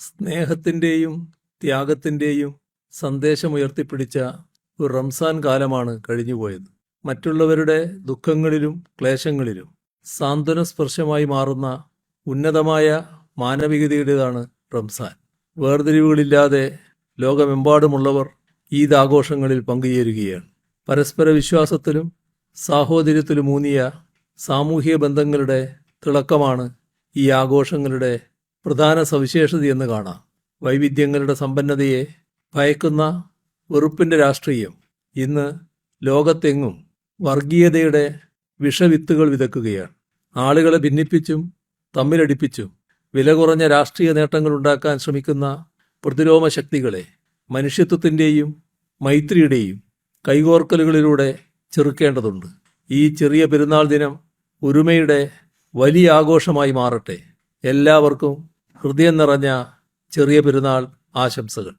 സ്നേഹത്തിൻ്റെയും ത്യാഗത്തിൻ്റെയും സന്ദേശമുയർത്തിപ്പിടിച്ച ഒരു റംസാൻ കാലമാണ് കഴിഞ്ഞുപോയത്. മറ്റുള്ളവരുടെ ദുഃഖങ്ങളിലും ക്ലേശങ്ങളിലും സാന്ത്വനസ്പർശമായി മാറുന്ന ഉന്നതമായ മാനവികതയുടേതാണ് റംസാൻ. വേർതിരിവുകളില്ലാതെ ലോകമെമ്പാടുമുള്ളവർ ഈദ് ആഘോഷങ്ങളിൽ പങ്കുചേരുകയാണ്. പരസ്പര വിശ്വാസത്തിലും സാഹോദര്യത്തിലുമൂന്നിയ സാമൂഹിക ബന്ധങ്ങളുടെ തിളക്കമാണ് ഈ ആഘോഷങ്ങളുടെ പ്രധാന സവിശേഷതയെന്ന് കാണാം. വൈവിധ്യങ്ങളുടെ സമ്പന്നതയെ ഭയക്കുന്ന വെറുപ്പിൻ്റെ രാഷ്ട്രീയം ഇന്ന് ലോകത്തെങ്ങും വർഗീയതയുടെ വിഷവിത്തുകൾ വിതക്കുകയാണ്. ആളുകളെ ഭിന്നിപ്പിച്ചും തമ്മിലടിപ്പിച്ചും വില കുറഞ്ഞ രാഷ്ട്രീയ നേട്ടങ്ങളുണ്ടാക്കാൻ ശ്രമിക്കുന്ന പ്രതിലോമ ശക്തികളെ മനുഷ്യത്വത്തിൻ്റെയും മൈത്രിയുടെയും കൈകോർക്കലുകളിലൂടെ ചെറുക്കേണ്ടതുണ്ട്. ഈ ചെറിയ പെരുന്നാൾ ദിനം ഒരുമയുടെ വലിയ ആഘോഷമായി മാറട്ടെ. എല്ലാവർക്കും ഹൃദയം നിറഞ്ഞ ചെറിയ പെരുന്നാൾ ആശംസകൾ.